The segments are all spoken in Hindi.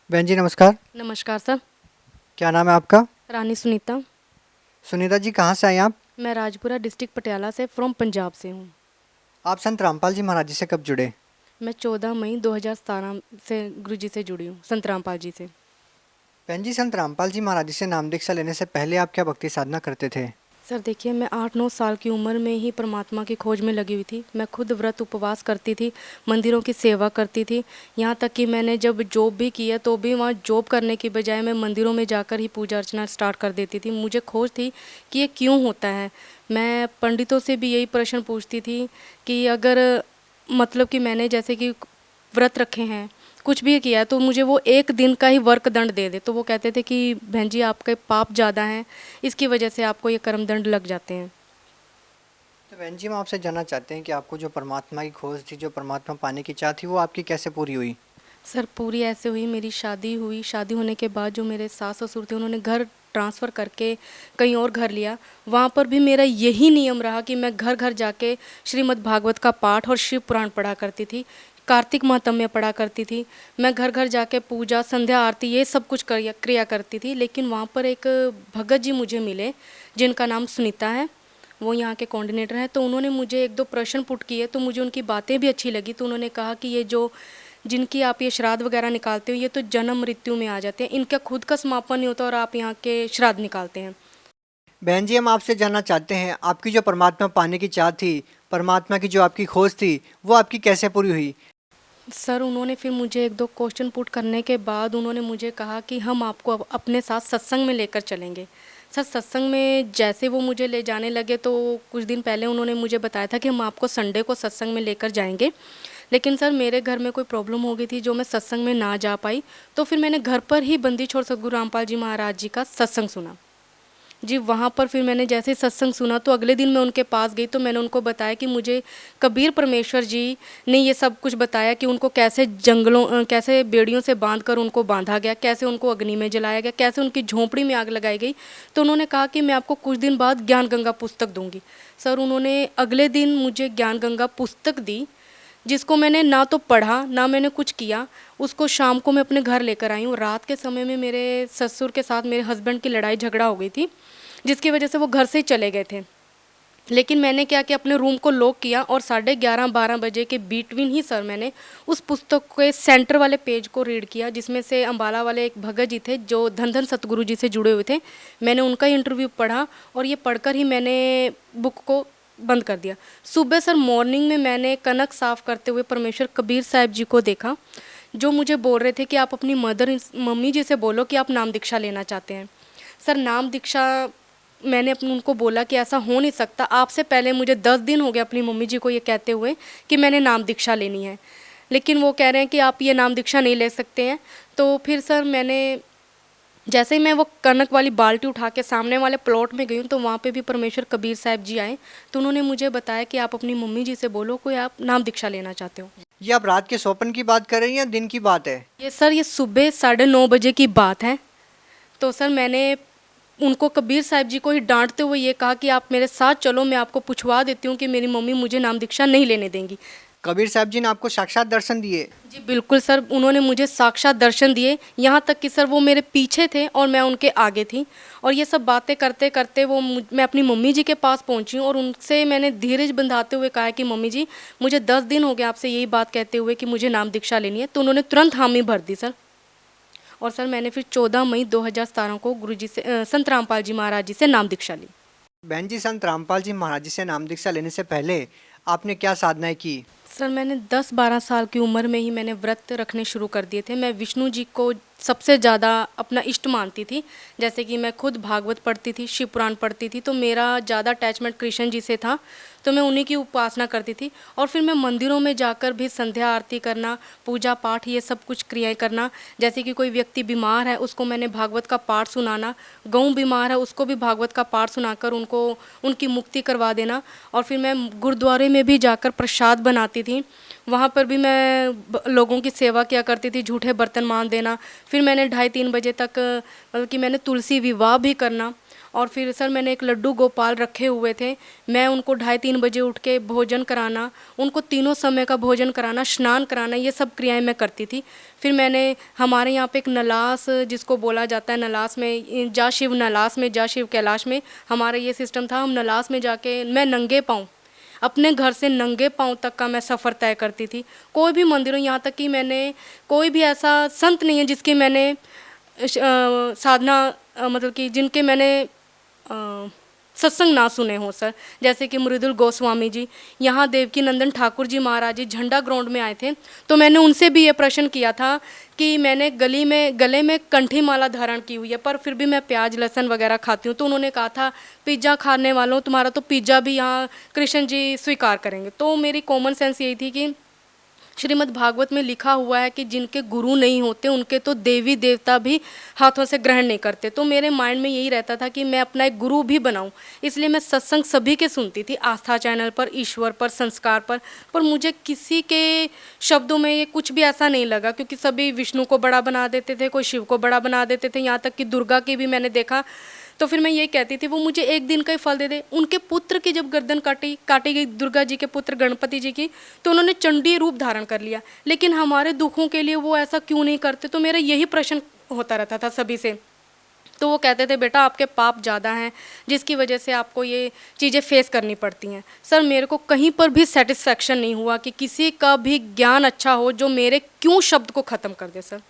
बहन जी नमस्कार। नमस्कार सर। क्या नाम है आपका? रानी सुनीता। सुनीता जी कहाँ से आई आप? मैं राजपुरा डिस्ट्रिक्ट पटियाला से फ्रॉम पंजाब से हूँ। आप संत रामपाल जी महाराज जी से कब जुड़े? मैं 14 मई 2017 से गुरु जी से जुड़ी हूँ, संत रामपाल जी से। बहन जी संत रामपाल जी महाराज जी से नाम दीक्षा लेने से पहले आप क्या भक्ति साधना करते थे? सर देखिए, मैं 8-9 साल की उम्र में ही परमात्मा की खोज में लगी हुई थी। मैं खुद व्रत उपवास करती थी, मंदिरों की सेवा करती थी। यहाँ तक कि मैंने जब जॉब भी किया तो भी वहाँ जॉब करने की बजाय मैं मंदिरों में जाकर ही पूजा अर्चना स्टार्ट कर देती थी। मुझे खोज थी कि ये क्यों होता है। मैं पंडितों से भी यही प्रश्न पूछती थी कि अगर मतलब कि मैंने जैसे कि व्रत रखे हैं, कुछ भी किया है, तो मुझे वो एक दिन का ही वर्क दंड दे दे। तो वो कहते थे कि बहन जी आपके पाप ज़्यादा हैं, इसकी वजह से आपको ये कर्म दंड लग जाते हैं। तो बहन जी हम आपसे जानना चाहते हैं कि आपको जो परमात्मा की खोज थी, जो परमात्मा पाने की चाह थी, वो आपकी कैसे पूरी हुई? सर पूरी ऐसे हुई, मेरी शादी हुई। शादी होने के बाद जो मेरे सास ससुर थे उन्होंने घर ट्रांसफ़र करके कहीं और घर लिया। वहाँ पर भी मेरा यही नियम रहा कि मैं घर घर जाके श्रीमद् भागवत का पाठ और शिव पुराण पढ़ा करती थी, कार्तिक माहत्म्य पढ़ा करती थी। मैं घर घर जाके पूजा संध्या आरती ये सब कुछ क्रिया क्रिया करती थी। लेकिन वहाँ पर एक भगत जी मुझे मिले जिनका नाम सुनीता है, वो यहाँ के कोऑर्डिनेटर हैं। तो उन्होंने मुझे एक दो प्रश्न पुट किए, तो मुझे उनकी बातें भी अच्छी लगी। तो उन्होंने कहा कि ये जो जिनकी आप ये श्राद्ध वगैरह निकालते हो, ये तो जन्म मृत्यु में आ जाते हैं, इनका खुद का समापन नहीं होता और आप यहाँ के श्राद्ध निकालते हैं। बहन जी हम आपसे जानना चाहते हैं आपकी जो परमात्मा पाने की चाह थी, परमात्मा की जो आपकी खोज थी, वो आपकी कैसे पूरी हुई? सर उन्होंने फिर मुझे एक दो क्वेश्चन पुट करने के बाद उन्होंने मुझे कहा कि हम आपको अब अपने साथ सत्संग में लेकर चलेंगे। सर सत्संग में जैसे वो मुझे ले जाने लगे तो कुछ दिन पहले उन्होंने मुझे बताया था कि हम आपको संडे को सत्संग में लेकर जाएंगे। लेकिन सर मेरे घर में कोई प्रॉब्लम हो गई थी जो मैं सत्संग में ना जा पाई। तो फिर मैंने घर पर ही बंदी छोड़ सतगुरु रामपाल जी महाराज जी का सत्संग सुना। जी, वहाँ पर फिर मैंने जैसे ही सत्संग सुना तो अगले दिन मैं उनके पास गई। तो मैंने उनको बताया कि मुझे कबीर परमेश्वर जी ने ये सब कुछ बताया कि उनको कैसे कैसे बेड़ियों से बांध कर उनको बांधा गया, कैसे उनको अग्नि में जलाया गया, कैसे उनकी झोंपड़ी में आग लगाई गई। तो उन्होंने कहा कि मैं आपको कुछ दिन बाद ज्ञान गंगा पुस्तक दूंगी। सर उन्होंने अगले दिन मुझे ज्ञान गंगा पुस्तक दी, जिसको मैंने ना तो पढ़ा ना मैंने कुछ किया। उसको शाम को मैं अपने घर लेकर आई हूँ। रात के समय में मेरे ससुर के साथ मेरे हस्बैंड की लड़ाई झगड़ा हो गई थी, जिसकी वजह से वो घर से ही चले गए थे। लेकिन मैंने क्या किया, अपने रूम को लॉक किया और 11:30-12 बजे के बिटवीन ही सर मैंने उस पुस्तक के सेंटर वाले पेज को रीड किया, जिसमें से अम्बाला वाले एक भगत जी थे जो धन धन सतगुरु जी से जुड़े हुए थे। मैंने उनका इंटरव्यू पढ़ा और ये पढ़कर ही मैंने बुक को बंद कर दिया। सुबह सर मॉर्निंग में मैंने कनक साफ करते हुए परमेश्वर कबीर साहब जी को देखा, जो मुझे बोल रहे थे कि आप अपनी मम्मी जी से बोलो कि आप नाम दीक्षा लेना चाहते हैं। सर नाम दीक्षा मैंने अपने उनको बोला कि ऐसा हो नहीं सकता, आपसे पहले मुझे 10 दिन हो गए अपनी मम्मी जी को ये कहते हुए कि मैंने नाम दीक्षा लेनी है, लेकिन वो कह रहे हैं कि आप ये नाम दीक्षा नहीं ले सकते हैं। तो फिर सर मैंने जैसे ही मैं वो कनक वाली बाल्टी उठा के सामने वाले प्लॉट में गई हूँ तो वहाँ पे भी परमेश्वर कबीर साहब जी आए। तो उन्होंने मुझे बताया कि आप अपनी मम्मी जी से बोलो कोई आप नाम दीक्षा लेना चाहते हो। ये आप रात के सोपन की बात कर रही हैं या दिन की बात है? ये सर ये सुबह 9:30 बजे की बात है। तो सर मैंने उनको कबीर साहब जी को ही डांटते हुए ये कहा कि आप मेरे साथ चलो, मैं आपको पूछवा देती हूँ कि मेरी मम्मी मुझे नाम दीक्षा नहीं लेने देंगी। कबीर साहब जी ने आपको साक्षात दर्शन दिए? जी बिल्कुल सर, उन्होंने मुझे साक्षात दर्शन दिए। यहाँ तक कि सर वो मेरे पीछे थे और मैं उनके आगे थी। और ये सब बातें करते करते मैं अपनी मम्मी जी के पास पहुँची और उनसे मैंने धीरज बंधाते हुए कहा कि मम्मी जी मुझे 10 दिन हो गए आपसे यही बात कहते हुए कि मुझे नाम दीक्षा लेनी है। तो उन्होंने तुरंत हामी भर दी सर। और सर मैंने फिर 14 मई 2017 को गुरु जी से संत रामपाल जी महाराज जी से नाम दीक्षा ली। बहन जी संत रामपाल जी महाराज जी से नाम दीक्षा लेने से पहले आपने क्या साधनाएं की? सर मैंने 10-12 साल की उम्र में ही मैंने व्रत रखने शुरू कर दिए थे। मैं विष्णु जी को सबसे ज़्यादा अपना इष्ट मानती थी। जैसे कि मैं खुद भागवत पढ़ती थी, शिव पुराण पढ़ती थी, तो मेरा ज़्यादा अटैचमेंट कृष्ण जी से था। तो मैं उन्हीं की उपासना करती थी। और फिर मैं मंदिरों में जाकर भी संध्या आरती करना, पूजा पाठ ये सब कुछ क्रियाएं करना। जैसे कि कोई व्यक्ति बीमार है उसको मैंने भागवत का पाठ सुनाना, गऊ बीमार है उसको भी भागवत का पाठ सुनाकर उनको उनकी मुक्ति करवा देना। और फिर मैं गुरुद्वारे में भी जाकर प्रसाद बनाती थी, वहाँ पर भी मैं लोगों की सेवा किया करती थी, झूठे बर्तन मान देना। फिर मैंने 2:30-3 बजे तक मतलब कि मैंने तुलसी विवाह भी करना। और फिर सर मैंने एक लड्डू गोपाल रखे हुए थे, मैं उनको 2:30-3 बजे उठ के भोजन कराना, उनको तीनों समय का भोजन कराना, स्नान कराना, ये सब क्रियाएं मैं करती थी। फिर मैंने हमारे यहाँ पे एक नलास जिसको बोला जाता है, नलास में जा शिव नलास में जा शिव कैलाश में हमारा ये सिस्टम था। हम नलास में जाके मैं नंगे पाँव अपने घर से नंगे पाँव तक का मैं सफ़र तय करती थी। कोई भी मंदिरों, यहाँ तक कि मैंने कोई भी ऐसा संत नहीं है जिसकी मैंने साधना मतलब कि जिनके मैंने सत्संग ना सुने हों सर। जैसे कि मृदुल गोस्वामी जी, यहाँ देवकी नंदन ठाकुर जी महाराज जी झंडा ग्राउंड में आए थे, तो मैंने उनसे भी ये प्रश्न किया था कि मैंने गले में कंठी माला धारण की हुई है पर फिर भी मैं प्याज लहसुन वगैरह खाती हूँ। तो उन्होंने कहा था पिज़्ज़ा खाने वालों तुम्हारा तो पिज़्ज़ा भी यहाँ कृष्ण जी स्वीकार करेंगे। तो मेरी कॉमन सेंस यही थी कि श्रीमद् भागवत में लिखा हुआ है कि जिनके गुरु नहीं होते उनके तो देवी देवता भी हाथों से ग्रहण नहीं करते। तो मेरे माइंड में यही रहता था कि मैं अपना एक गुरु भी बनाऊं, इसलिए मैं सत्संग सभी के सुनती थी, आस्था चैनल पर, ईश्वर पर, संस्कार पर मुझे किसी के शब्दों में ये कुछ भी ऐसा नहीं लगा, क्योंकि सभी विष्णु को बड़ा बना देते थे, कोई शिव को बड़ा बना देते थे, यहाँ तक कि दुर्गा की भी मैंने देखा। तो फिर मैं ये कहती थी वो मुझे एक दिन का ही फल दे दे। उनके पुत्र की जब गर्दन काटी गई, दुर्गा जी के पुत्र गणपति जी की, तो उन्होंने चंडी रूप धारण कर लिया, लेकिन हमारे दुखों के लिए वो ऐसा क्यों नहीं करते। तो मेरा यही प्रश्न होता रहता था सभी से। तो वो कहते थे बेटा आपके पाप ज़्यादा हैं जिसकी वजह से आपको ये चीज़ें फेस करनी पड़ती हैं। सर मेरे को कहीं पर भी सेटिस्फैक्शन नहीं हुआ कि किसी का भी ज्ञान अच्छा हो जो मेरे क्यों शब्द को ख़त्म कर दे। सर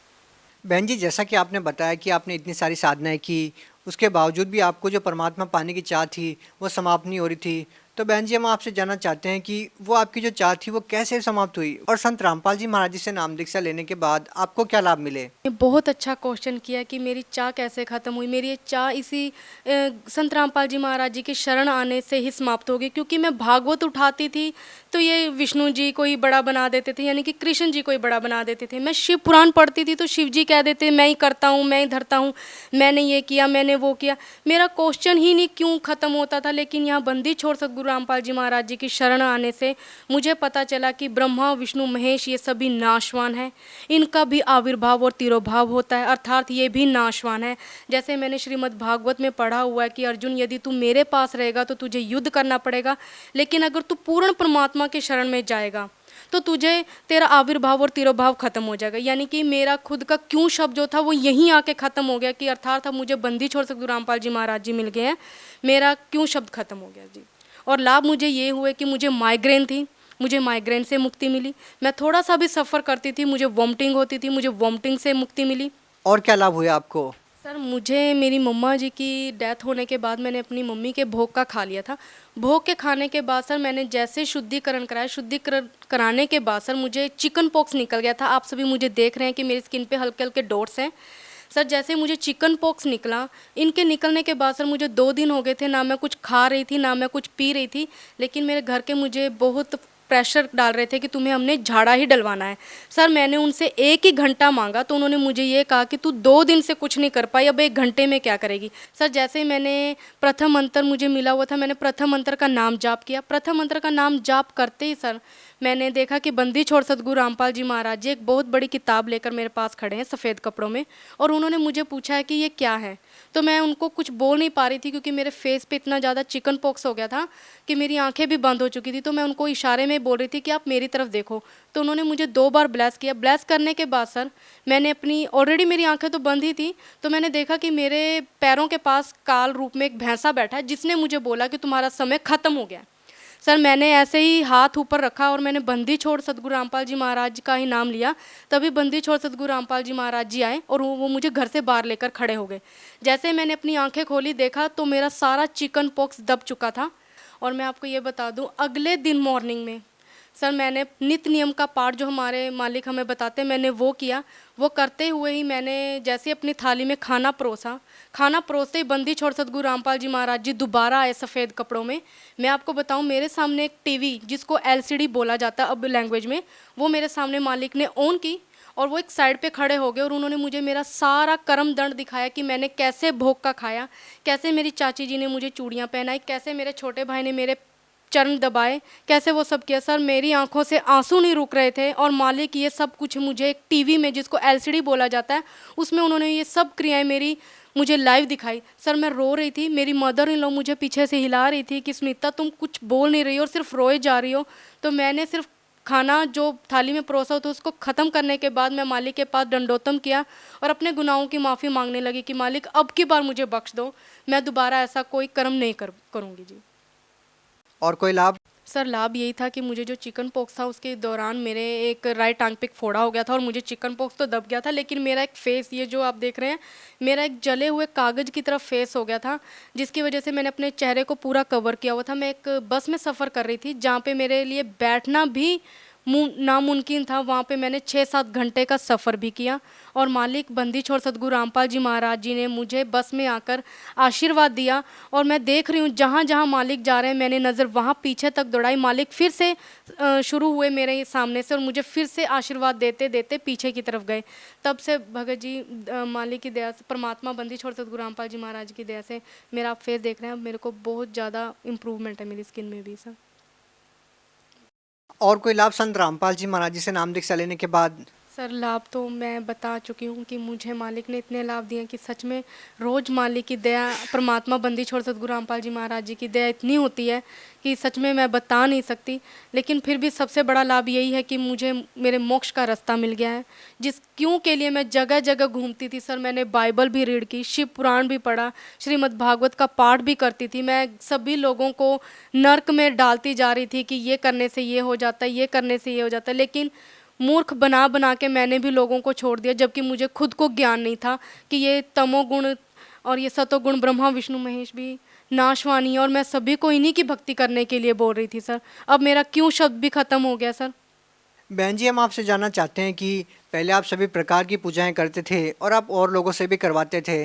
बहन जी, जैसा कि आपने बताया कि आपने इतनी सारी साधनाएं की, उसके बावजूद भी आपको जो परमात्मा पाने की चाह थी वो समाप्त नहीं हो रही थी। तो बहन जी, हम आपसे जानना चाहते हैं कि वो आपकी जो चाह थी वो कैसे समाप्त हुई, और संत रामपाल जी महाराज जी से नाम दीक्षा लेने के बाद आपको क्या लाभ मिले? ये बहुत अच्छा क्वेश्चन किया कि मेरी चाह कैसे ख़त्म हुई। मेरी ये चाह इसी संत रामपाल जी महाराज जी की शरण आने से ही समाप्त हो गई, क्योंकि मैं भागवत उठाती थी तो ये विष्णु जी को ही बड़ा बना देते थे, यानी कि कृष्ण जी को ही बड़ा बना देते थे। मैं शिव पुराण पढ़ती थी तो शिव जी कह देते मैं ही करता हूँ, मैं ही धरता हूँ, मैंने ये किया, मैंने वो किया। मेरा क्वेश्चन ही नहीं क्यों ख़त्म होता था। लेकिन यहाँ बंदी छोड़ सतगुरु रामपाल जी महाराज जी की शरण आने से मुझे पता चला कि ब्रह्मा विष्णु महेश ये सभी नाशवान हैं, इनका भी आविर्भाव और तिरोभाव होता है, अर्थात ये भी नाशवान है। जैसे मैंने श्रीमद् भागवत में पढ़ा हुआ है कि अर्जुन यदि तू मेरे पास रहेगा तो तुझे युद्ध करना पड़ेगा, लेकिन अगर तू पूर्ण परमात्मा के शरण में जाएगा तो तुझे तेरा आविर्भाव और तिरोभाव खत्म हो जाएगा। यानी कि मेरा खुद का क्यों शब्द जो था वो यहीं आके ख़त्म हो गया कि अर्थात अब मुझे बंदी छोड़ सतगुरु रामपाल जी महाराज जी मिल गए हैं, मेरा क्यों शब्द खत्म हो गया जी। और लाभ मुझे ये हुए कि मुझे माइग्रेन थी, मुझे माइग्रेन से मुक्ति मिली। मैं थोड़ा सा भी सफ़र करती थी मुझे वॉमिटिंग होती थी, मुझे वॉमिटिंग से मुक्ति मिली। और क्या लाभ हुए आपको? सर मुझे मेरी मम्मा जी की डेथ होने के बाद मैंने अपनी मम्मी के भोग का खा लिया था। भोग के खाने के बाद सर मैंने जैसे शुद्धिकरण कराया, शुद्धिकरण कराने के बाद सर मुझे चिकन पॉक्स निकल गया था। आप सभी मुझे देख रहे हैं कि मेरी स्किन पे हल्के हल्के डॉट्स हैं। सर जैसे मुझे चिकन पॉक्स निकला, इनके निकलने के बाद सर मुझे 2 दिन हो गए थे, ना मैं कुछ खा रही थी ना मैं कुछ पी रही थी। लेकिन मेरे घर के मुझे बहुत प्रेशर डाल रहे थे कि तुम्हें हमने झाड़ा ही डलवाना है। सर मैंने उनसे 1 ही घंटा मांगा तो उन्होंने मुझे ये कहा कि तू 2 दिन से कुछ नहीं कर पाई, अब 1 घंटे में क्या करेगी। सर जैसे ही मैंने प्रथम मंत्र मुझे मिला हुआ था, मैंने प्रथम मंत्र का नाम जाप किया। प्रथम मंत्र का नाम जाप करते ही सर मैंने देखा कि बंदी छोड़ सतगुरु रामपाल जी महाराज जी एक बहुत बड़ी किताब लेकर मेरे पास खड़े हैं सफ़ेद कपड़ों में, और उन्होंने मुझे पूछा है कि ये क्या है। तो मैं उनको कुछ बोल नहीं पा रही थी क्योंकि मेरे फेस पे इतना ज़्यादा चिकन पॉक्स हो गया था कि मेरी आंखें भी बंद हो चुकी थी। तो मैं उनको इशारे में बोल रही थी कि आप मेरी तरफ देखो। तो उन्होंने मुझे 2 बार ब्लेस किया। ब्लेस करने के बाद सर मैंने अपनी, ऑलरेडी मेरी आंखें तो बंद ही थी, तो मैंने देखा कि मेरे पैरों के पास काल रूप में एक भैंसा बैठा है जिसने मुझे बोला कि तुम्हारा समय ख़त्म हो गया। सर मैंने ऐसे ही हाथ ऊपर रखा और मैंने बंदी छोड़ सतगुरु रामपाल जी महाराज का ही नाम लिया। तभी बंदी छोड़ सतगुरु रामपाल जी महाराज जी आए और वो मुझे घर से बाहर लेकर खड़े हो गए। जैसे मैंने अपनी आंखें खोली, देखा तो मेरा सारा चिकन पॉक्स दब चुका था। और मैं आपको ये बता दूं, अगले दिन मॉर्निंग में सर मैंने नित्य नियम का पाठ जो हमारे मालिक हमें बताते हैं मैंने वो किया। वो करते हुए ही मैंने जैसे अपनी थाली में खाना परोसा, खाना परोसते ही बंदी छोड़ सतगुरु रामपाल जी महाराज जी दोबारा आए सफ़ेद कपड़ों में। मैं आपको बताऊं, मेरे सामने एक टीवी जिसको LCD बोला जाता है अब लैंग्वेज में, वो मेरे सामने मालिक ने ऑन की और वो एक साइड पे खड़े हो गए और उन्होंने मुझे मेरा सारा कर्म दंड दिखाया कि मैंने कैसे भोग का खाया, कैसे मेरी चाची जी ने मुझे चूड़ियाँ पहनाई, कैसे मेरे छोटे भाई ने मेरे चरण दबाए, कैसे वो सब किया सर। मेरी आंखों से आंसू नहीं रुक रहे थे और मालिक ये सब कुछ मुझे एक टीवी में, जिसको एलसीडी बोला जाता है, उसमें उन्होंने ये सब क्रियाएं मेरी मुझे लाइव दिखाई। सर मैं रो रही थी, मेरी मदर इन लॉ मुझे पीछे से हिला रही थी कि सुनीता तुम कुछ बोल नहीं रही हो और सिर्फ रोए जा रही हो। तो मैंने सिर्फ खाना जो थाली में परोसा होता उसको ख़त्म करने के बाद मैं मालिक के पास दंडोतम किया और अपने गुनाहों की माफ़ी मांगने लगी कि मालिक अब की बार मुझे बख्श दो, मैं दोबारा ऐसा कोई कर्म नहीं करूँगी जी। और कोई लाभ? सर लाभ यही था कि मुझे जो चिकन पॉक्स था उसके दौरान मेरे एक राइट टांग पे एक फोड़ा हो गया था और मुझे चिकन पॉक्स तो दब गया था, लेकिन मेरा एक फेस, ये जो आप देख रहे हैं, मेरा एक जले हुए कागज़ की तरफ फेस हो गया था, जिसकी वजह से मैंने अपने चेहरे को पूरा कवर किया हुआ था। मैं एक बस में सफ़र कर रही थी जहाँ पे मेरे लिए बैठना भी नामुमकिन था। वहाँ पे मैंने 6-7 घंटे का सफ़र भी किया और मालिक बंदी छोड़ सतगुरु रामपाल जी महाराज जी ने मुझे बस में आकर आशीर्वाद दिया। और मैं देख रही हूँ जहाँ जहाँ मालिक जा रहे हैं मैंने नज़र वहाँ पीछे तक दौड़ाई। मालिक फिर से शुरू हुए मेरे सामने से और मुझे फिर से आशीर्वाद देते देते पीछे की तरफ गए। तब से भगत जी मालिक की दया से, परमात्मा बंदी छोड़ सतगुरु रामपाल जी महाराज की दया से मेरा आप फेस देख रहे हैं, मेरे को बहुत ज़्यादा इम्प्रूवमेंट है मेरी स्किन में भी सर। और कोई लाभ संत रामपाल जी महाराज जी से नाम दीक्षा लेने के बाद? सर लाभ तो मैं बता चुकी हूँ कि मुझे मालिक ने इतने लाभ दिए कि सच में रोज़ मालिक की दया, परमात्मा बंदी छोड़ सतगुरु रामपाल जी महाराज जी की दया इतनी होती है कि सच में मैं बता नहीं सकती। लेकिन फिर भी सबसे बड़ा लाभ यही है कि मुझे मेरे मोक्ष का रास्ता मिल गया है, जिस क्यों के लिए मैं जगह जगह घूमती थी सर। मैंने बाइबल भी रीड की, शिव पुराण भी पढ़ा, श्रीमद् भागवत का पाठ भी करती थी। मैं सभी लोगों को नर्क में डालती जा रही थी कि ये करने से ये हो जाता है, ये करने से ये हो जाता है, लेकिन मूर्ख बना बना के मैंने भी लोगों को छोड़ दिया, जबकि मुझे खुद को ज्ञान नहीं था कि ये तमोगुण और ये सतोगुण ब्रह्मा विष्णु महेश भी नाशवानी है और मैं सभी को इन्हीं की भक्ति करने के लिए बोल रही थी सर। अब मेरा क्यों शब्द भी ख़त्म हो गया सर। बहन जी, हम आपसे जानना चाहते हैं कि पहले आप सभी प्रकार की पूजाएं करते थे और आप और लोगों से भी करवाते थे,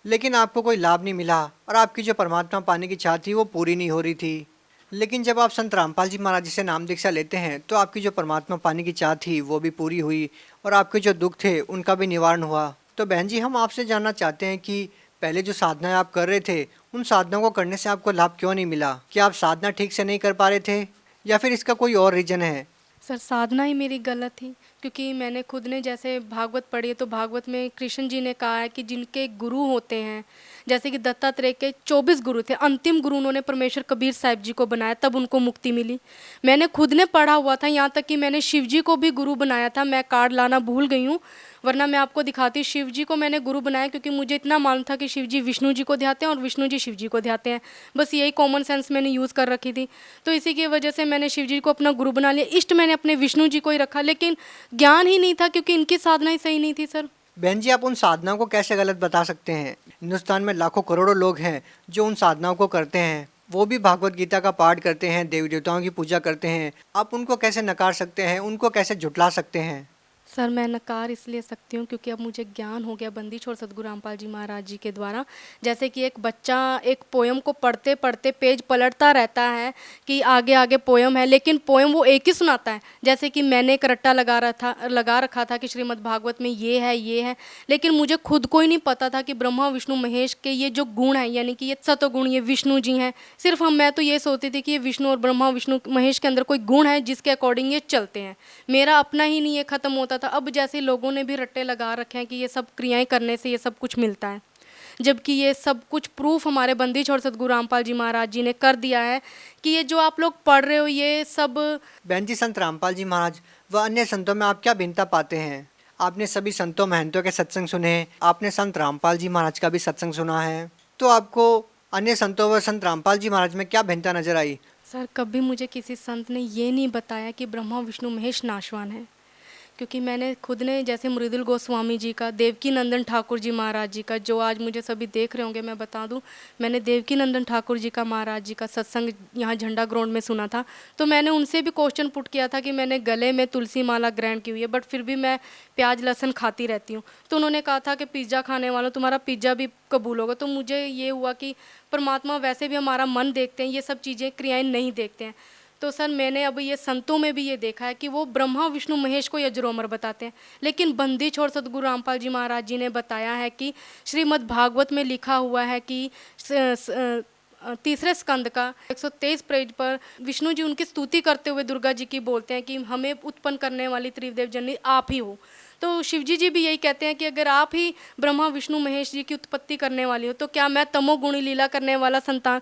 लेकिन आपको कोई लाभ नहीं मिला और आपकी जो परमात्मा पाने की चाह थी वो पूरी नहीं हो रही थी। लेकिन जब आप संत रामपाल जी महाराज जी से नाम दीक्षा लेते हैं तो आपकी जो परमात्मा पाने की चाह थी वो भी पूरी हुई और आपके जो दुख थे उनका भी निवारण हुआ। तो बहन जी, हम आपसे जानना चाहते हैं कि पहले जो साधनाएं आप कर रहे थे उन साधनाओं को करने से आपको लाभ क्यों नहीं मिला? क्या आप साधना ठीक से नहीं कर पा रहे थे या फिर इसका कोई और रीज़न है? सर साधना ही मेरी गलत थी, क्योंकि मैंने खुद ने जैसे भागवत पढ़ी है तो भागवत में कृष्ण जी ने कहा है कि जिनके गुरु होते हैं, जैसे कि दत्तात्रेय के 24 गुरु थे, अंतिम गुरु उन्होंने परमेश्वर कबीर साहिब जी को बनाया, तब उनको मुक्ति मिली। मैंने खुद ने पढ़ा हुआ था, यहाँ तक कि मैंने शिव जी को भी गुरु बनाया था। मैं कार्ड लाना भूल गई हूँ, वरना मैं आपको दिखाती। शिव जी को मैंने गुरु बनाया क्योंकि मुझे इतना मालूम था कि शिव जी विष्णु जी को ध्याते हैं और विष्णु जी शिव जी को ध्याते हैं। बस यही कॉमन सेंस मैंने यूज़ कर रखी थी, तो इसी की वजह से मैंने शिव जी को अपना गुरु बना लिया। इष्ट मैंने अपने विष्णु जी को ही रखा, लेकिन ज्ञान ही नहीं था क्योंकि इनकी साधना ही सही नहीं थी सर। बहन जी, आप उन साधनाओं को कैसे गलत बता सकते हैं? हिंदुस्तान में लाखों करोड़ों लोग हैं जो उन साधनाओं को करते हैं, वो भी भागवत गीता का पाठ करते हैं, देवी देवताओं की पूजा करते हैं। आप उनको कैसे नकार सकते हैं, उनको कैसे झुठला सकते हैं? सर मैं नकार इसलिए सकती हूँ क्योंकि अब मुझे ज्ञान हो गया बंदी छोड़ सतगुरु रामपाल जी महाराज जी के द्वारा। जैसे कि एक बच्चा एक पोयम को पढ़ते पढ़ते पेज पलटता रहता है कि आगे आगे पोयम है, लेकिन पोयम वो एक ही सुनाता है। जैसे कि मैंने एक रट्टा लगा रखा था कि श्रीमद् भागवत में ये है, लेकिन मुझे खुद को ही नहीं पता था कि ब्रह्मा विष्णु महेश के ये जो गुण है, यानी कि ये सतोगुण, ये विष्णु जी हैं। सिर्फ मैं तो ये सोचती थी कि ये विष्णु और ब्रह्मा विष्णु महेश के अंदर कोई गुण है जिसके अकॉर्डिंग ये चलते हैं। मेरा अपना ही नहीं ये ख़त्म होता था। अब जैसे लोगों ने भी रट्टे लगा रखे हैं कि ये सब क्रियाएं करने से ये सब कुछ मिलता है, जबकि ये सब कुछ प्रूफ हमारे बंदी छोड़ सतगुरु रामपाल जी महाराज जी ने कर दिया है कि ये जो आप लोग पढ़ रहे हो ये सब। बहन जी, संत रामपाल जी महाराज व अन्य संतों में आप क्या भिन्नता पाते हैं? आपने सभी संतों महंतों के सत्संग सुने, आपने संत रामपाल जी महाराज का भी सत्संग सुना है, तो आपको अन्य संतों व संत रामपाल जी महाराज में क्या भिन्नता नजर आई? सर कभी मुझे किसी संत ने ये नहीं बताया कि ब्रह्मा विष्णु महेश नाशवान है, क्योंकि मैंने खुद ने जैसे मृदुल गोस्वामी जी का, देवकी नंदन ठाकुर जी महाराज जी का, जो आज मुझे सभी देख रहे होंगे, मैं बता दूं, मैंने देवकी नंदन ठाकुर जी का महाराज जी का सत्संग यहाँ झंडा ग्राउंड में सुना था। तो मैंने उनसे भी क्वेश्चन पुट किया था कि मैंने गले में तुलसी माला ग्रहण की हुई है, बट फिर भी मैं प्याज लहसुन खाती रहती हूँ। तो उन्होंने कहा था कि पिज़्ज़ा खाने वालों तुम्हारा पिज़्ज़ा भी कबूल होगा। तो मुझे ये हुआ कि परमात्मा वैसे भी हमारा मन देखते हैं, ये सब चीज़ें क्रियाएँ नहीं देखते हैं। तो सर मैंने अब ये संतों में भी ये देखा है कि वो ब्रह्मा विष्णु महेश को अजरोमर बताते हैं, लेकिन बंदी छोड़ सतगुरु रामपाल जी महाराज जी ने बताया है कि श्रीमद् भागवत में लिखा हुआ है कि तीसरे स्कंद का 123 पेज पर विष्णु जी उनकी स्तुति करते हुए दुर्गा जी की बोलते हैं कि हमें उत्पन्न करने वाली त्रिदेव जननी आप ही हो। तो शिवजी जी भी यही कहते हैं कि अगर आप ही ब्रह्मा विष्णु महेश जी की उत्पत्ति करने वाली हो तो क्या मैं तमोगुणी लीला करने वाला संतान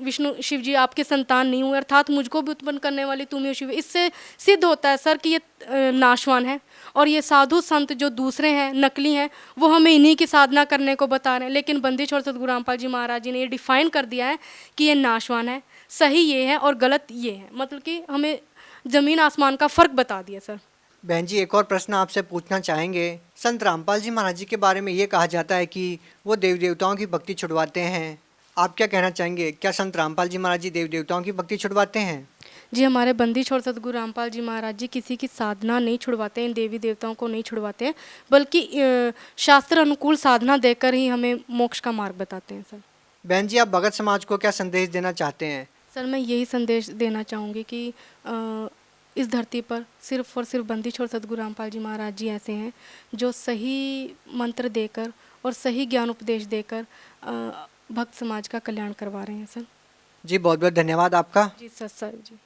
विष्णु शिव जी आपकी संतान नहीं हूँ, अर्थात मुझको भी उत्पन्न करने वाली तुम ही हो शिव। इससे सिद्ध होता है सर कि ये नाशवान है और ये साधु संत जो दूसरे हैं नकली हैं वो हमें इन्हीं की साधना करने को बता रहे हैं, लेकिन बंदी छोड़ सतगुरु रामपाल जी महाराज जी ने ये डिफाइन कर दिया है कि ये नाशवान है, सही ये है और गलत ये है, मतलब कि हमें ज़मीन आसमान का फ़र्क बता दिया सर। बहन जी एक और प्रश्न आपसे पूछना चाहेंगे। संत रामपाल जी महाराज जी के बारे में ये कहा जाता है कि वो देव देवताओं की भक्ति छुड़वाते हैं, आप क्या कहना चाहेंगे? क्या संत रामपाल जी महाराज जी देव देवताओं की भक्ति छुड़वाते हैं? जी हमारे बंदी छोड़ सतगुरु रामपाल जी महाराज जी किसी की साधना नहीं छुड़वाते हैं, देवी देवताओं को नहीं छुड़वाते हैं, बल्कि शास्त्र अनुकूल साधना देकर ही हमें मोक्ष का मार्ग बताते हैं सर। बहन जी आप भगत समाज को क्या संदेश देना चाहते हैं? सर मैं यही संदेश देना चाहूँगी कि इस धरती पर सिर्फ और सिर्फ बंदी छोड़ सतगुरु रामपाल जी महाराज जी ऐसे हैं जो सही मंत्र देकर और सही ज्ञान उपदेश देकर भक्त समाज का कल्याण करवा रहे हैं सर। जी बहुत बहुत धन्यवाद आपका। जी सर जी।